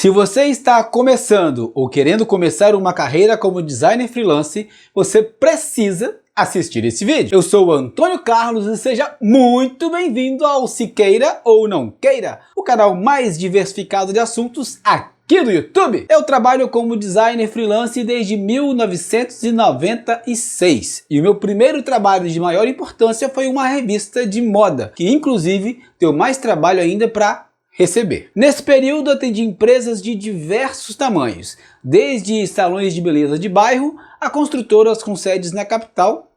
Se você está começando ou querendo começar uma carreira como designer freelance, você precisa assistir esse vídeo. Eu sou o Antônio Carlos e seja muito bem-vindo ao Se Queira ou Não Queira, o canal mais diversificado de assuntos aqui do YouTube. Eu trabalho como designer freelance desde 1996 e o meu primeiro trabalho de maior importância foi uma revista de moda, que inclusive deu mais trabalho ainda para receber. Nesse período atendi empresas de diversos tamanhos, desde salões de beleza de bairro a construtoras com sedes na capital,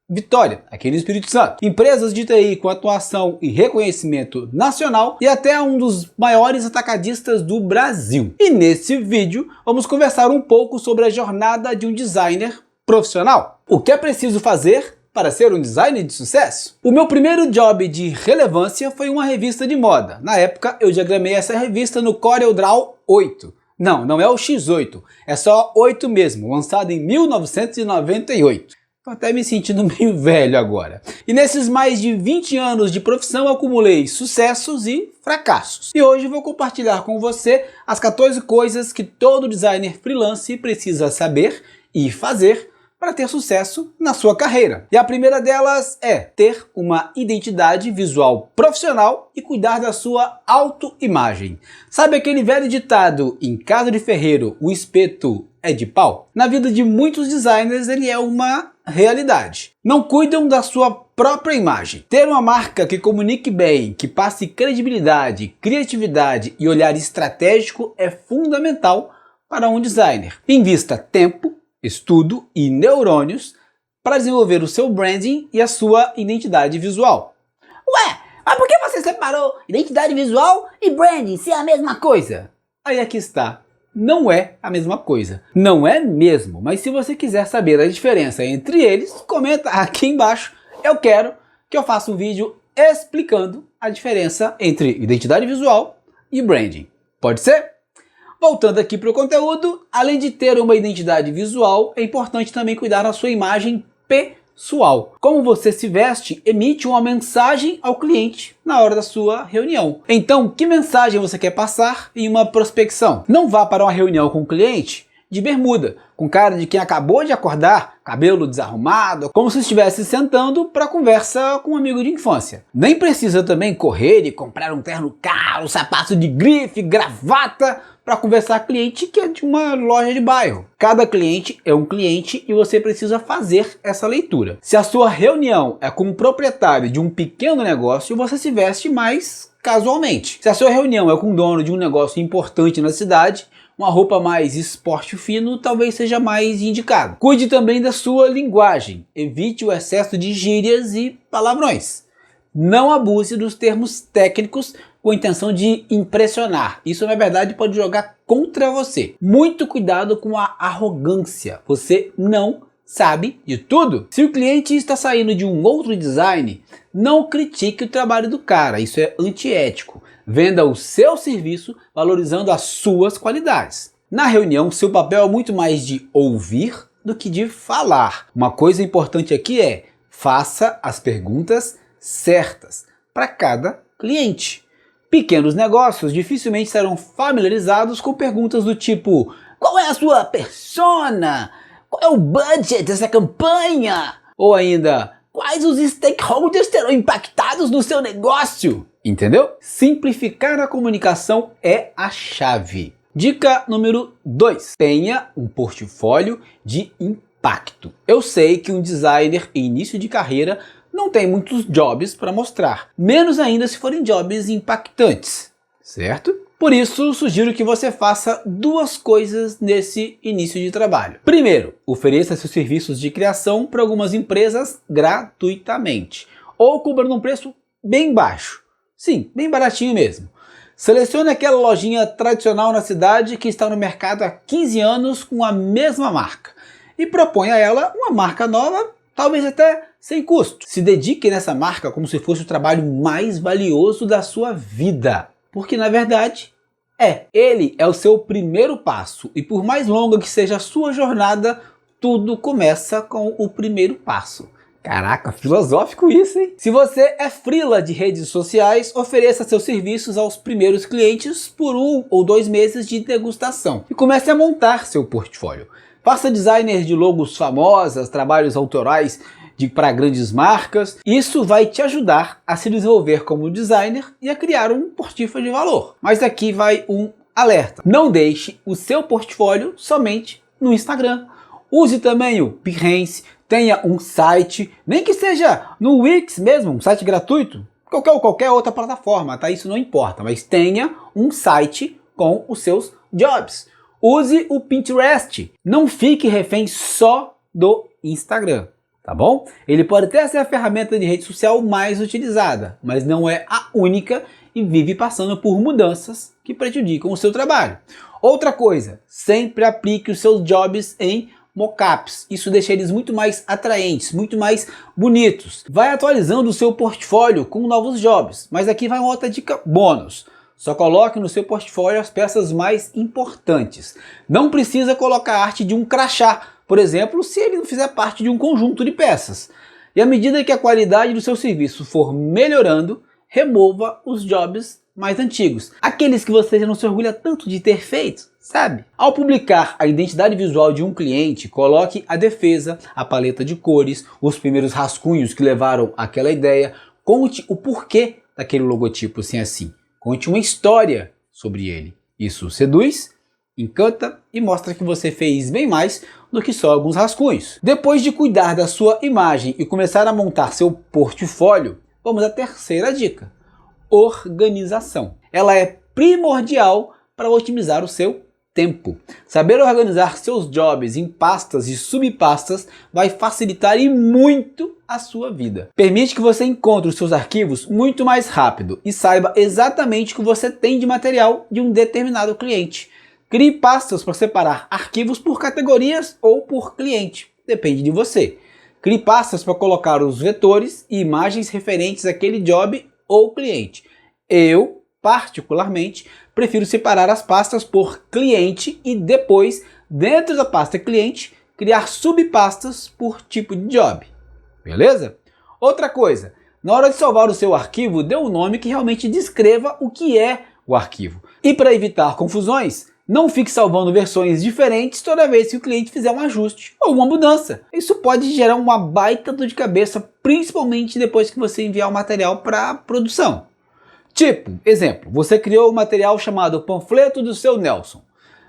Vitória, aqui no Espírito Santo, empresas de TI com atuação e reconhecimento nacional e até um dos maiores atacadistas do Brasil. E nesse vídeo vamos conversar um pouco sobre a jornada de um designer profissional. O que é preciso fazer para ser um designer de sucesso? O meu primeiro job de relevância foi uma revista de moda. Na época eu diagramei essa revista no CorelDRAW 8. Não é o X8, é só 8 mesmo, lançado em 1998. Tô até me sentindo meio velho agora. E nesses mais de 20 anos de profissão eu acumulei sucessos e fracassos. E hoje vou compartilhar com você as 14 coisas que todo designer freelance precisa saber e fazer para ter sucesso na sua carreira. E a primeira delas é ter uma identidade visual profissional e cuidar da sua autoimagem. Sabe aquele velho ditado, em casa de ferreiro, o espeto é de pau? Na vida de muitos designers ele é uma realidade. Não cuidam da sua própria imagem. Ter uma marca que comunique bem, que passe credibilidade, criatividade e olhar estratégico é fundamental para um designer. Invista tempo, estudo e neurônios para desenvolver o seu branding e a sua identidade visual. Ué, mas por que você separou identidade visual e branding se é a mesma coisa? Aí aqui está. Não é a mesma coisa. Não é mesmo, mas se você quiser saber a diferença entre eles, comenta aqui embaixo. Eu quero que eu faça um vídeo explicando a diferença entre identidade visual e branding. Pode ser? Voltando aqui para o conteúdo, além de ter uma identidade visual, é importante também cuidar da sua imagem pessoal. Como você se veste, emite uma mensagem ao cliente na hora da sua reunião. Então, que mensagem você quer passar em uma prospecção? Não vá para uma reunião com o cliente de bermuda, com cara de quem acabou de acordar, cabelo desarrumado, como se estivesse sentando para conversa com um amigo de infância. Nem precisa também correr e comprar um terno caro, sapato de grife, gravata para conversar com cliente que é de uma loja de bairro. Cada cliente é um cliente e você precisa fazer essa leitura. Se a sua reunião é com o proprietário de um pequeno negócio, você se veste mais casualmente. Se a sua reunião é com o dono de um negócio importante na cidade, uma roupa mais esporte fino talvez seja mais indicado. Cuide também da sua linguagem. Evite o excesso de gírias e palavrões. Não abuse dos termos técnicos com a intenção de impressionar. Isso, na verdade, pode jogar contra você. Muito cuidado com a arrogância. Você não sabe de tudo. Se o cliente está saindo de um outro design, não critique o trabalho do cara. Isso é antiético. Venda o seu serviço valorizando as suas qualidades. Na reunião, seu papel é muito mais de ouvir do que de falar. Uma coisa importante aqui é: faça as perguntas certas para cada cliente. Pequenos negócios dificilmente serão familiarizados com perguntas do tipo: qual é a sua persona? Qual é o budget dessa campanha? Ou ainda: quais os stakeholders terão impactados no seu negócio? Entendeu? Simplificar a comunicação é a chave. Dica número 2. Tenha um portfólio de impacto. Eu sei que um designer em início de carreira não tem muitos jobs para mostrar, menos ainda se forem jobs impactantes, certo? Por isso, sugiro que você faça duas coisas nesse início de trabalho. Primeiro, ofereça seus serviços de criação para algumas empresas gratuitamente, ou cobrando um preço bem baixo. Sim, bem baratinho mesmo. Selecione aquela lojinha tradicional na cidade que está no mercado há 15 anos com a mesma marca e proponha a ela uma marca nova, talvez até sem custo. Se dedique nessa marca como se fosse o trabalho mais valioso da sua vida, porque na verdade ele é o seu primeiro passo e por mais longa que seja a sua jornada, tudo começa com o primeiro passo. Caraca, filosófico isso, hein? Se você é freela de redes sociais, ofereça seus serviços aos primeiros clientes por 1 ou 2 meses de degustação e comece a montar seu portfólio. Faça designer de logos famosas, trabalhos autorais para grandes marcas. Isso vai te ajudar a se desenvolver como designer e a criar um portfólio de valor. Mas aqui vai um alerta. Não deixe o seu portfólio somente no Instagram. Use também o Behance, tenha um site, nem que seja no Wix mesmo, um site gratuito, qualquer outra plataforma, tá? Isso não importa, mas tenha um site com os seus jobs. Use o Pinterest, não fique refém só do Instagram, tá bom? Ele pode até ser a ferramenta de rede social mais utilizada, mas não é a única e vive passando por mudanças que prejudicam o seu trabalho. Outra coisa, sempre aplique os seus jobs em mockups. Isso deixa eles muito mais atraentes, muito mais bonitos. Vai atualizando o seu portfólio com novos jobs, mas aqui vai uma outra dica bônus. Só coloque no seu portfólio as peças mais importantes. Não precisa colocar a arte de um crachá, por exemplo, se ele não fizer parte de um conjunto de peças. E à medida que a qualidade do seu serviço for melhorando, remova os jobs mais antigos, aqueles que você já não se orgulha tanto de ter feito, sabe? Ao publicar a identidade visual de um cliente, coloque a defesa, a paleta de cores, os primeiros rascunhos que levaram àquela ideia, conte o porquê daquele logotipo assim. Conte uma história sobre ele. Isso seduz, encanta e mostra que você fez bem mais do que só alguns rascunhos. Depois de cuidar da sua imagem e começar a montar seu portfólio, vamos à terceira dica. Organização. Ela é primordial para otimizar o seu tempo. Saber organizar seus jobs em pastas e subpastas vai facilitar e muito a sua vida. Permite que você encontre os seus arquivos muito mais rápido e saiba exatamente o que você tem de material de um determinado cliente. Crie pastas para separar arquivos por categorias ou por cliente, depende de você. Crie pastas para colocar os vetores e imagens referentes àquele job ou cliente. Eu, particularmente, prefiro separar as pastas por cliente e depois, dentro da pasta cliente, criar subpastas por tipo de job. Beleza? Outra coisa, na hora de salvar o seu arquivo, dê um nome que realmente descreva o que é o arquivo. E para evitar confusões, não fique salvando versões diferentes toda vez que o cliente fizer um ajuste ou uma mudança. Isso pode gerar uma baita dor de cabeça, principalmente depois que você enviar o material para produção. Tipo, exemplo, você criou um material chamado Panfleto do Seu Nelson.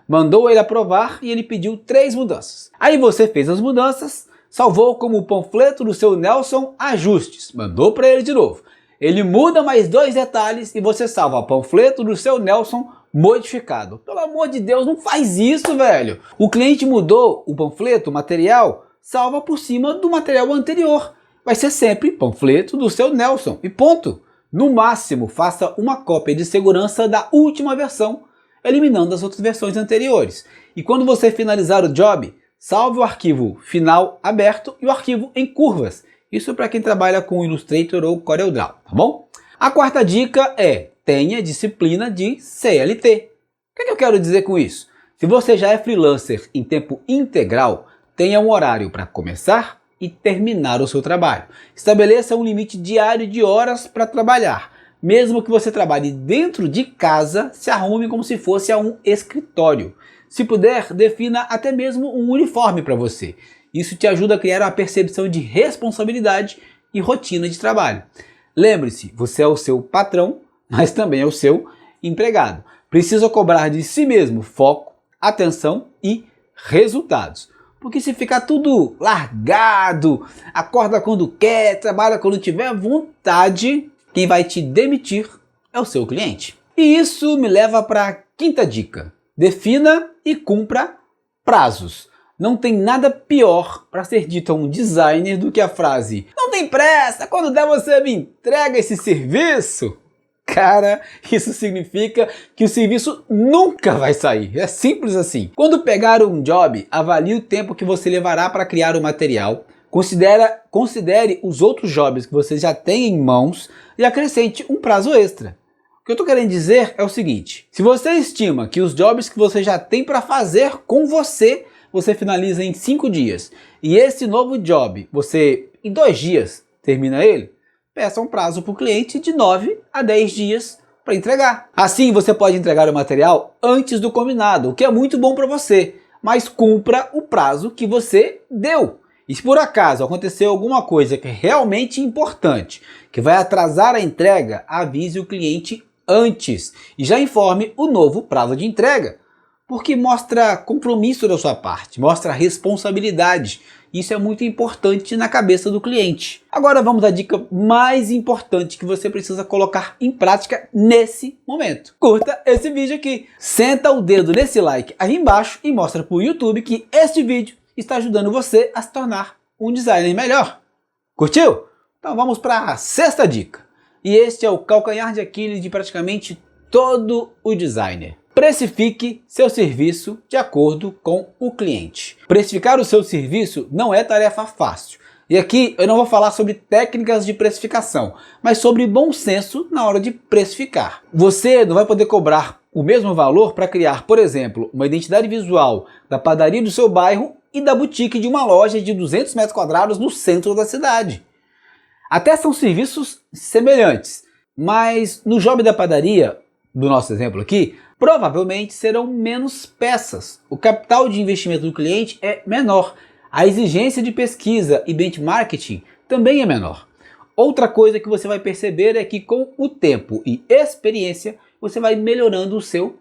Mandou ele aprovar e ele pediu 3 mudanças. Aí você fez as mudanças, salvou como Panfleto do Seu Nelson Ajustes. Mandou para ele de novo. Ele muda mais 2 detalhes e você salva Panfleto do Seu Nelson Modificado. Pelo amor de Deus, não faz isso, velho. O cliente mudou o panfleto, o material, salva por cima do material anterior. Vai ser sempre Panfleto do Seu Nelson e ponto. No máximo, faça uma cópia de segurança da última versão, eliminando as outras versões anteriores. E quando você finalizar o job, salve o arquivo final aberto e o arquivo em curvas. Isso para quem trabalha com Illustrator ou CorelDRAW, tá bom? A quarta dica é: tenha disciplina de CLT. O que eu quero dizer com isso? Se você já é freelancer em tempo integral, tenha um horário para começar e terminar o seu trabalho. Estabeleça um limite diário de horas para trabalhar. Mesmo que você trabalhe dentro de casa, se arrume como se fosse a um escritório. Se puder, defina até mesmo um uniforme para você. Isso te ajuda a criar uma percepção de responsabilidade e rotina de trabalho. Lembre-se, você é o seu patrão, mas também é o seu empregado. Precisa cobrar de si mesmo foco, atenção e resultados. Porque se ficar tudo largado, acorda quando quer, trabalha quando tiver vontade, quem vai te demitir é o seu cliente. E isso me leva para a quinta dica. Defina e cumpra prazos. Não tem nada pior para ser dito a um designer do que a frase: não tem pressa, quando der você me entrega esse serviço. Cara, isso significa que o serviço nunca vai sair. É simples assim. Quando pegar um job, avalie o tempo que você levará para criar o material, considere os outros jobs que você já tem em mãos e acrescente um prazo extra. O que eu estou querendo dizer é o seguinte: se você estima que os jobs que você já tem para fazer com você você finaliza em 5 dias, e esse novo job você em 2 dias termina ele, peça um prazo para o cliente de 9 a 10 dias para entregar. Assim você pode entregar o material antes do combinado, o que é muito bom para você, mas cumpra o prazo que você deu. E se por acaso aconteceu alguma coisa que é realmente importante, que vai atrasar a entrega, avise o cliente antes e já informe o novo prazo de entrega, porque mostra compromisso da sua parte, mostra responsabilidade. Isso é muito importante na cabeça do cliente. Agora vamos à dica mais importante que você precisa colocar em prática nesse momento. Curta esse vídeo aqui, senta o dedo nesse like aí embaixo e mostra para o YouTube que este vídeo está ajudando você a se tornar um designer melhor. Curtiu? Então vamos para a sexta dica. E este é o calcanhar de Aquiles de praticamente todo o designer. Precifique seu serviço de acordo com o cliente. Precificar o seu serviço não é tarefa fácil. E aqui eu não vou falar sobre técnicas de precificação, mas sobre bom senso na hora de precificar. Você não vai poder cobrar o mesmo valor para criar, por exemplo, uma identidade visual da padaria do seu bairro e da boutique de uma loja de 200 metros quadrados no centro da cidade. Até são serviços semelhantes, mas no job da padaria, do nosso exemplo aqui, provavelmente serão menos peças. O capital de investimento do cliente é menor. A exigência de pesquisa e benchmarking também é menor. Outra coisa que você vai perceber é que com o tempo e experiência, você vai melhorando o seu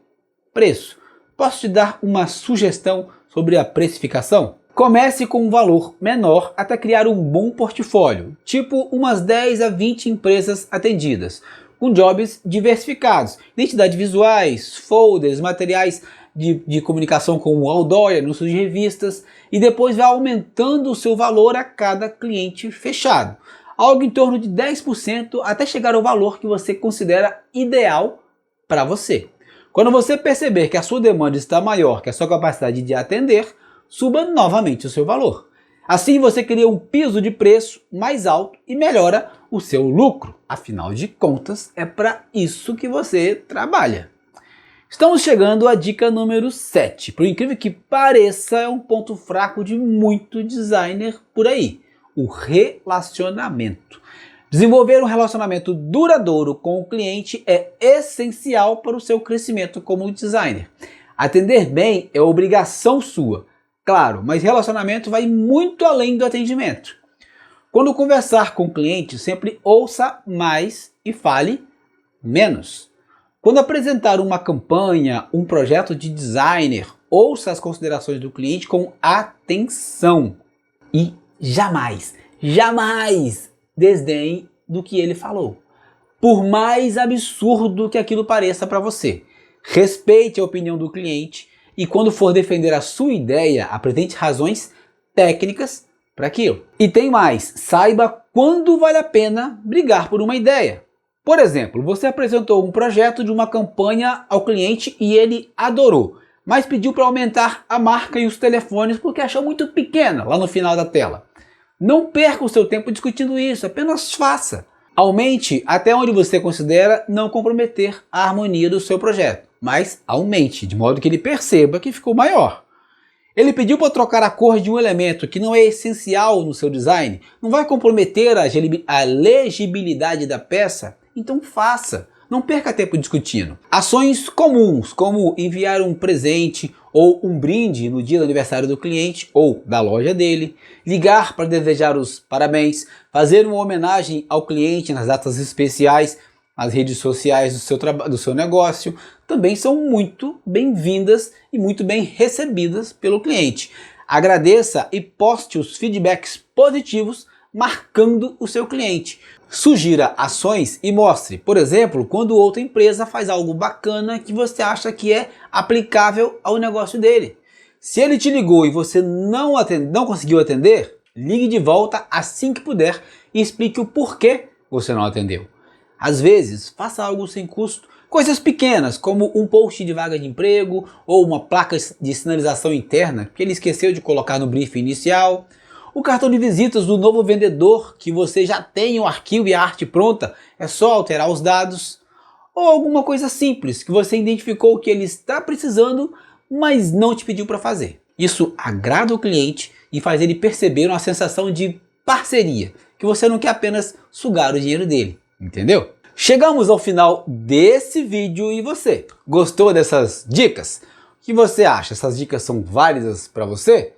preço. Posso te dar uma sugestão sobre a precificação? Comece com um valor menor até criar um bom portfólio, tipo umas 10 a 20 empresas atendidas, com jobs diversificados, identidades visuais, folders, materiais de comunicação como outdoor, anúncios de revistas, e depois vai aumentando o seu valor a cada cliente fechado, algo em torno de 10% até chegar ao valor que você considera ideal para você. Quando você perceber que a sua demanda está maior que a sua capacidade de atender, suba novamente o seu valor. Assim você cria um piso de preço mais alto e melhora o seu lucro. Afinal de contas, é para isso que você trabalha. Estamos chegando à dica número 7. Por incrível que pareça, é um ponto fraco de muito designer por aí. O relacionamento. Desenvolver um relacionamento duradouro com o cliente é essencial para o seu crescimento como designer. Atender bem é obrigação sua, claro, mas relacionamento vai muito além do atendimento. Quando conversar com o cliente, sempre ouça mais e fale menos. Quando apresentar uma campanha, um projeto de designer, ouça as considerações do cliente com atenção. E jamais desdenhe do que ele falou, por mais absurdo que aquilo pareça para você. Respeite a opinião do cliente e quando for defender a sua ideia, apresente razões técnicas para aquilo. E tem mais, saiba quando vale a pena brigar por uma ideia. Por exemplo, você apresentou um projeto de uma campanha ao cliente e ele adorou, mas pediu para aumentar a marca e os telefones porque achou muito pequena lá no final da tela. Não perca o seu tempo discutindo isso, apenas faça. Aumente até onde você considera não comprometer a harmonia do seu projeto, mas aumente de modo que ele perceba que ficou maior. Ele pediu para trocar a cor de um elemento que não é essencial no seu design, não vai comprometer a legibilidade da peça, então faça. Não perca tempo discutindo. Ações comuns, como enviar um presente ou um brinde no dia do aniversário do cliente ou da loja dele, ligar para desejar os parabéns, fazer uma homenagem ao cliente nas datas especiais, nas redes sociais do seu negócio, também são muito bem-vindas e muito bem recebidas pelo cliente. Agradeça e poste os feedbacks positivos marcando o seu cliente. Sugira ações e mostre, por exemplo, quando outra empresa faz algo bacana que você acha que é aplicável ao negócio dele. Se ele te ligou e você não conseguiu atender, ligue de volta assim que puder e explique o porquê você não atendeu. Às vezes, faça algo sem custo, coisas pequenas como um post de vaga de emprego ou uma placa de sinalização interna que ele esqueceu de colocar no briefing inicial. O cartão de visitas do novo vendedor, que você já tem o arquivo e a arte pronta, é só alterar os dados. Ou alguma coisa simples, que você identificou que ele está precisando, mas não te pediu para fazer. Isso agrada o cliente e faz ele perceber uma sensação de parceria, que você não quer apenas sugar o dinheiro dele, entendeu? Chegamos ao final desse vídeo e você, gostou dessas dicas? O que você acha? Essas dicas são válidas para você?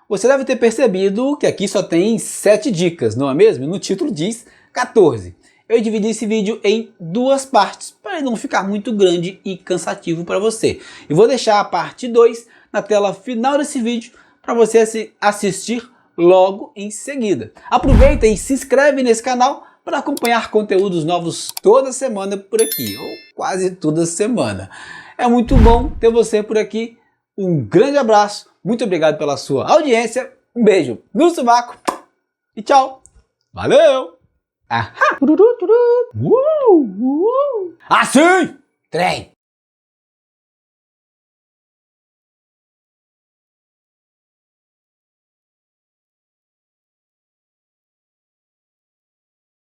Você deve ter percebido que aqui só tem 7 dicas, não é mesmo? No título diz 14. Eu dividi esse vídeo em 2 partes, para ele não ficar muito grande e cansativo para você. E vou deixar a parte 2 na tela final desse vídeo, para você assistir logo em seguida. Aproveita e se inscreve nesse canal para acompanhar conteúdos novos toda semana por aqui, ou quase toda semana. É muito bom ter você por aqui. Um grande abraço, muito obrigado pela sua audiência, um beijo no sovaco e tchau. Valeu! Ahá! Assim! Trem!